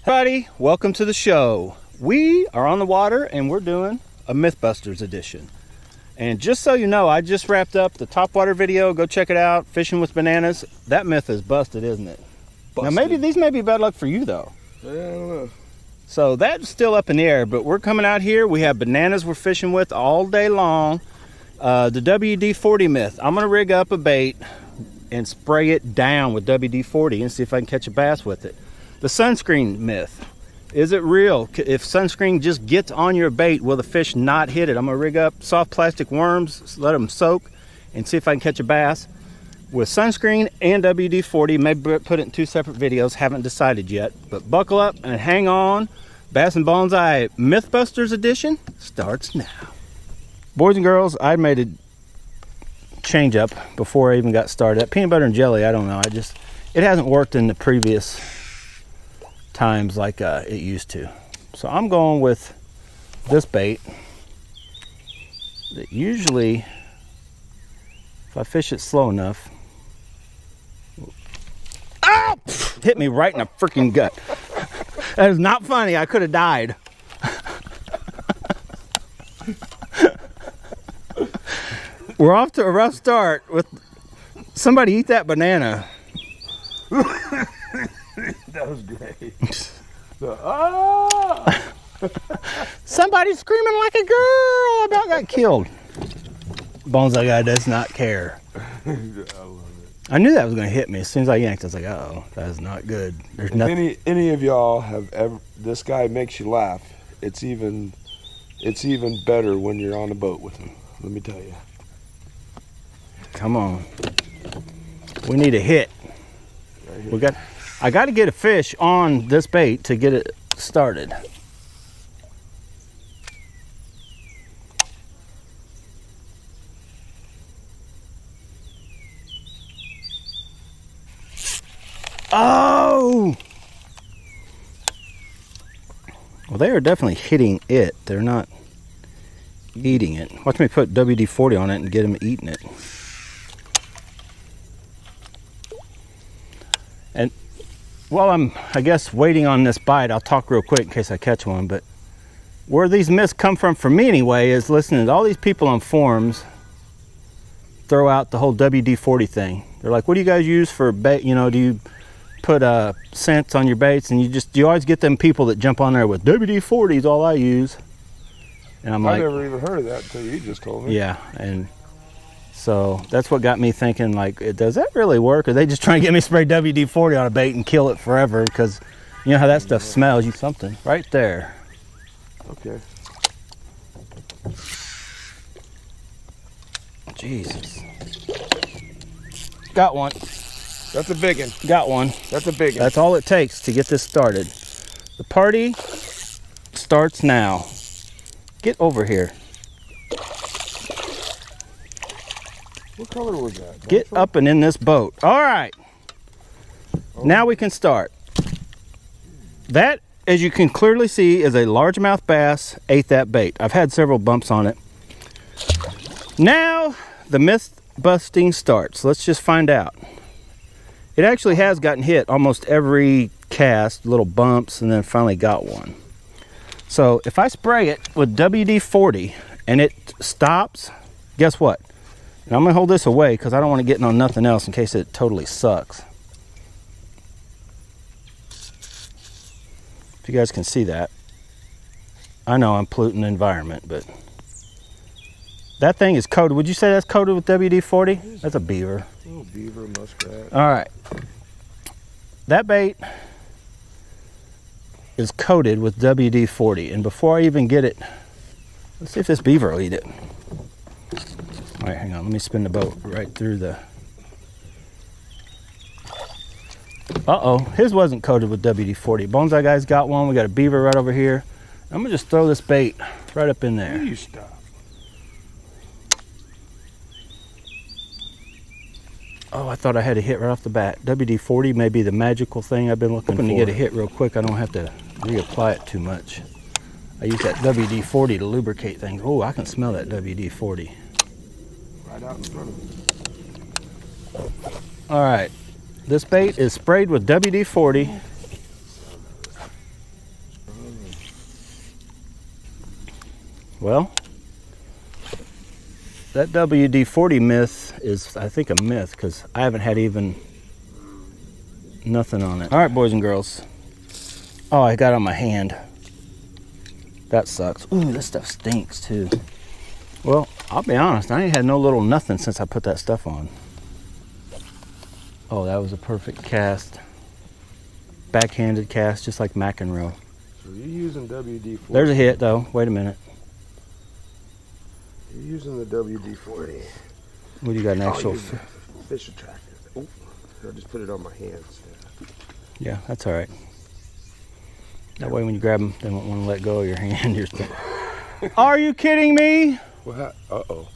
Everybody, welcome to the show. We are on the water and we're doing a Mythbusters edition. And just so you know, I just wrapped up the topwater video. Go check it out. Fishing with bananas. That myth is busted, isn't it? Busted. Now maybe these may be bad luck for you though. Yeah, I don't know. So that's still up in the air, but we're coming out here. We have bananas we're fishing with all day long. The WD-40 myth. I'm gonna rig up a bait and spray it down with WD-40 and see if I can catch a bass with it. The sunscreen myth. Is it real? If sunscreen just gets on your bait, will the fish not hit it? I'm gonna rig up soft plastic worms, let them soak, and see if I can catch a bass with sunscreen and WD-40. Maybe put it in two separate videos, haven't decided yet. But buckle up and hang on. Bass and Bonsai Mythbusters edition starts now. Boys and girls, I made a change up before I even got started. That peanut butter and jelly, I don't know. It hasn't worked in the previous times like it used to. So I'm going with this bait that usually, if I fish it slow enough, ow! Hit me right in the freaking gut. That is not funny. I could have died. We're off to a rough start with somebody eat that banana. That was great. Somebody screaming like a girl about got killed. Bonsai guy does not care. I love it. I knew that was going to hit me as soon as I yanked. I was like, uh-oh, that is not good. There's nothing. If any of y'all have ever, this guy makes you laugh. It's even better when you're on a boat with him. Let me tell you. Come on. We need a hit. Right, I got to get a fish on this bait to get it started. Oh! Well, they are definitely hitting it. They're not eating it. Watch me put WD-40 on it and get them eating it. And while I'm, I guess, waiting on this bite, I'll talk real quick in case I catch one. But where these myths come from for me anyway is listening to all these people on forums throw out the whole WD-40 thing. They're like, what do you guys use for bait? You know, do you put scents on your baits? And you always get them people that jump on there with WD-40 is all I use. And I'm like, I never even heard of that until you just told me. Yeah, and so that's what got me thinking, like, does that really work? Or are they just trying to get me to spray WD-40 on a bait and kill it forever? Because you know how that stuff smells. You something right there. Okay. Jesus. Got one. That's a big one. Got one. That's a big one. That's all it takes to get this started. The party starts now. Get over here. What color was that? Get up and in this boat. All right. Oh. Now we can start. That, as you can clearly see, is a largemouth bass. Ate that bait. I've had several bumps on it. Now the myth busting starts. Let's just find out. It actually has gotten hit almost every cast, little bumps, and then finally got one. So if I spray it with WD-40 and it stops, guess what? And I'm gonna hold this away because I don't want to get on nothing else in case it totally sucks. If you guys can see that. I know I'm polluting the environment, but that thing is coated. Would you say that's coated with WD-40? That's a beaver. Little beaver, muskrat. All right. That bait is coated with WD-40. And before I even get it, let's see if this beaver will eat it. All right, hang on. Let me spin the boat right through the... Uh-oh. His wasn't coated with WD-40. Bonsai guy's got one. We got a beaver right over here. I'm going to just throw this bait right up in there. You stop. Oh, I thought I had a hit right off the bat. WD-40 may be the magical thing I've been looking for. To get a hit real quick, I don't have to reapply it too much. I use that WD-40 to lubricate things. Oh, I can smell that WD-40. Right out in front of me. All right, this bait is sprayed with WD-40. Well, that WD-40 myth is, I think, a myth because I haven't had even nothing on it. All right, boys and girls. Oh, I got it on my hand. That sucks. Ooh, this stuff stinks too. Well, I'll be honest, I ain't had no little nothing since I put that stuff on. Oh, that was a perfect cast. Backhanded cast, just like McEnroe. So you're using WD-40. There's a hit though. Wait a minute. You're using the WD-40. What do you got, an actual? Fish attractant. Oh, I just put it on my hands. Yeah, that's all right. That way when you grab them, they won't want to let go of your hand. Are you kidding me? What? Uh-oh.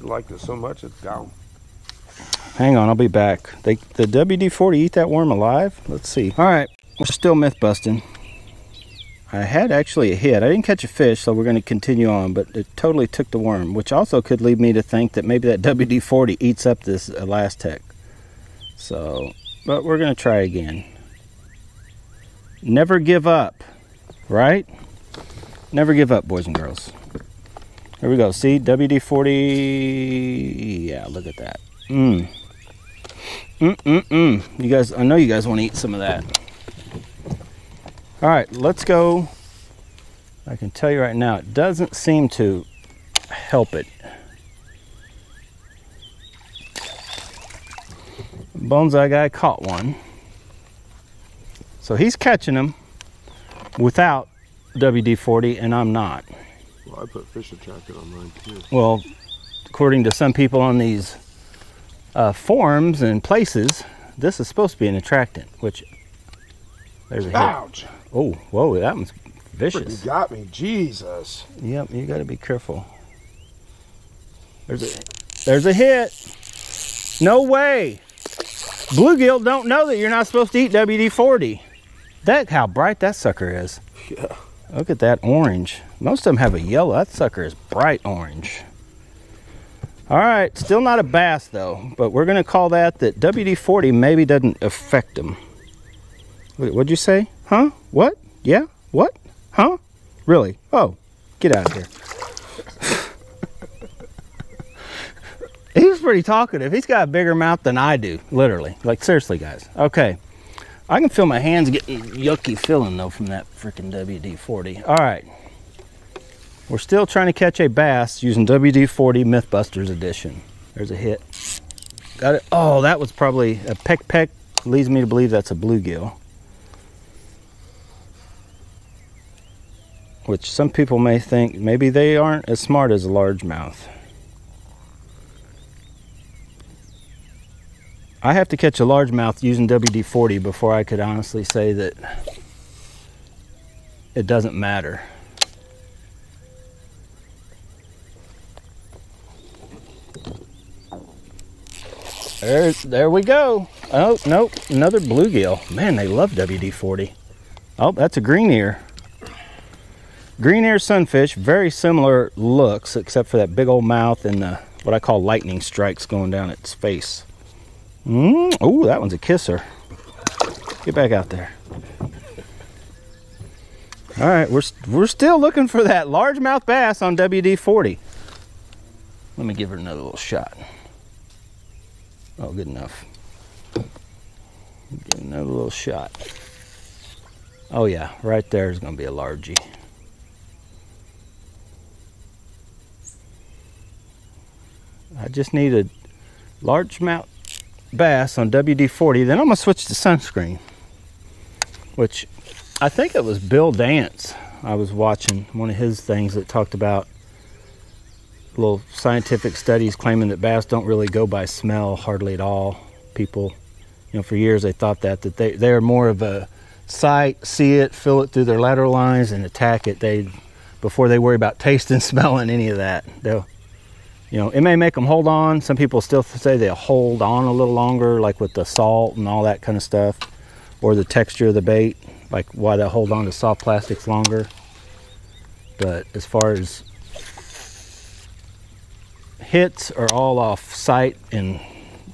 I liked it so much it's gone. Hang on, I'll be back. The WD-40 eat that worm alive? Let's see. All right, we're still myth busting. I had actually a hit. I didn't catch a fish, so we're going to continue on, but it totally took the worm, which also could lead me to think that maybe that WD-40 eats up this Elastec. So, but we're going to try again. Never give up, right? Never give up, boys and girls. Here we go. See, WD-40. Yeah, look at that. You guys, I know you guys want to eat some of that. All right, let's go. I can tell you right now, it doesn't seem to help it. Bonsai guy caught one. So he's catching them without WD-40, and I'm not. Well, I put fish attractant on mine too. Well, according to some people on these forums and places, this is supposed to be an attractant, which there's a hit. Ouch! Oh, whoa, that one's vicious. Freaking got me, Jesus. Yep, you got to be careful. There's a hit. No way. Bluegill don't know that you're not supposed to eat WD-40. That's how bright that sucker is. Yeah. Look at that orange. Most of them have a yellow. That sucker is bright orange. All right, still not a bass though, but we're gonna call that WD-40 maybe doesn't affect them. What'd you say? Huh? What? Yeah? What? Huh? Really? Oh, get out of here. He was pretty talkative. He's got a bigger mouth than I do, literally. Like, seriously, guys. Okay. I can feel my hands getting yucky feeling, though, from that freaking WD-40. All right. We're still trying to catch a bass using WD-40 Mythbusters edition. There's a hit. Got it. Oh, that was probably a peck. Leads me to believe that's a bluegill. Which some people may think maybe they aren't as smart as a largemouth. I have to catch a largemouth using WD-40 before I could honestly say that it doesn't matter. There we go. Oh, nope, another bluegill. Man, they love WD-40. Oh, that's a green ear. Green ear sunfish, very similar looks, except for that big old mouth and the, what I call lightning strikes going down its face. Oh, that one's a kisser. Get back out there. All right, we're still looking for that largemouth bass on WD-40. Let me give her another little shot. Oh, good enough. Give another little shot. Oh yeah, right there is going to be a largie. I just need a largemouth bass on WD-40. Then I'm going to switch to sunscreen, which I think it was Bill Dance. I was watching one of his things that talked about little scientific studies claiming that bass don't really go by smell hardly at all. People, for years they thought that they're more of a sight, see it, feel it through their lateral lines and attack it. Before they worry about tasting, smelling, any of that. They'll, it may make them hold on. Some people still say they'll hold on a little longer, like with the salt and all that kind of stuff, or the texture of the bait, like why they'll hold on to soft plastics longer. But as far as hits are all off sight and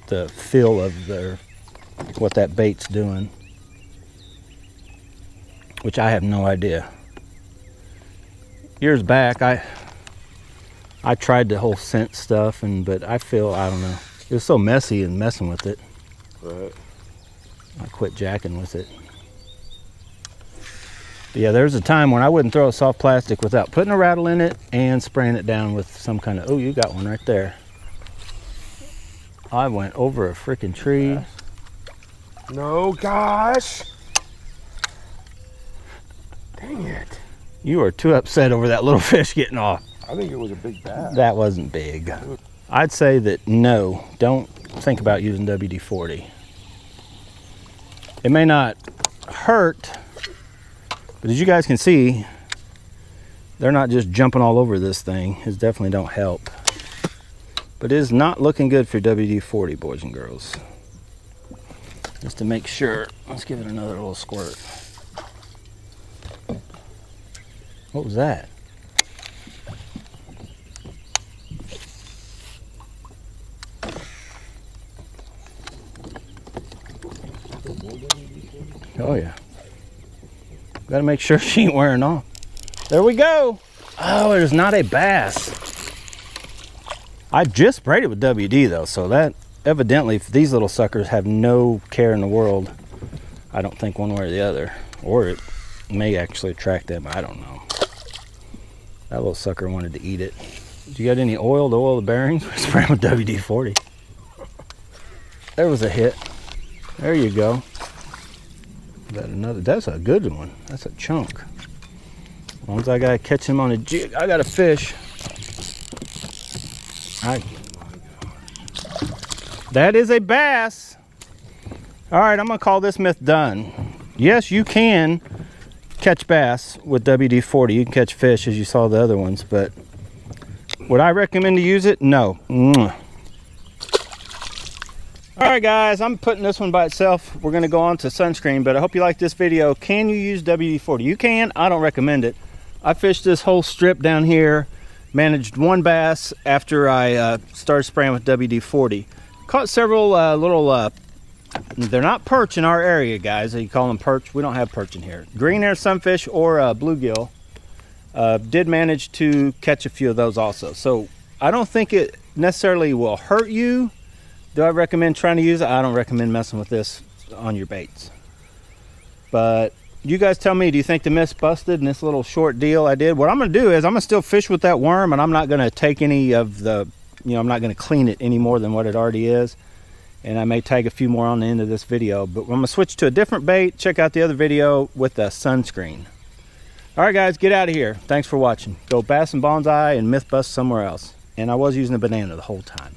the feel of what that bait's doing, which I have no idea. Years back, I tried the whole scent stuff, but I don't know. It was so messy and messing with it. Right. I quit jacking with it. But yeah, there's a time when I wouldn't throw a soft plastic without putting a rattle in it and spraying it down with some kind of, oh, you got one right there. I went over a freaking tree. No, gosh. Dang it. You are too upset over that little fish getting off. I think it was a big bass. That wasn't big. I'd say that no, don't think about using WD-40. It may not hurt, but as you guys can see, they're not just jumping all over this thing. It definitely don't help. But it is not looking good for WD-40, boys and girls. Just to make sure, let's give it another little squirt. What was that? Oh yeah. Gotta make sure she ain't wearing off. There we go. Oh, it is not a bass. I just sprayed it with WD though, so that evidently these little suckers have no care in the world. I don't think one way or the other. Or it may actually attract them, I don't know. That little sucker wanted to eat it. You got any oil to oil the bearings? Spray them with WD-40. There was a hit. There you go. That another, that's a good one. That's a chunk. As long as I gotta catch him on a jig, I got a fish. That is a bass. All right, I'm gonna call this myth done. Yes, you can catch bass with WD-40. You can catch fish as you saw the other ones, but would I recommend to use it? No. All right, guys, I'm putting this one by itself. We're gonna go on to sunscreen, but I hope you like this video. Can you use WD-40? You can. I don't recommend it. I fished this whole strip down here, managed one bass after I started spraying with WD-40. Caught several little, they're not perch in our area, guys. You call them perch. We don't have perch in here. Green hair sunfish or bluegill. Did manage to catch a few of those also. So I don't think it necessarily will hurt you. Do I recommend trying to use it? I don't recommend messing with this on your baits. But you guys tell me, do you think the myth's busted in this little short deal I did? What I'm going to do is I'm going to still fish with that worm, and I'm not going to take any of the, I'm not going to clean it any more than what it already is. And I may tag a few more on the end of this video. But I'm going to switch to a different bait. Check out the other video with the sunscreen. All right, guys, get out of here. Thanks for watching. Go bass and bonsai and myth bust somewhere else. And I was using a banana the whole time.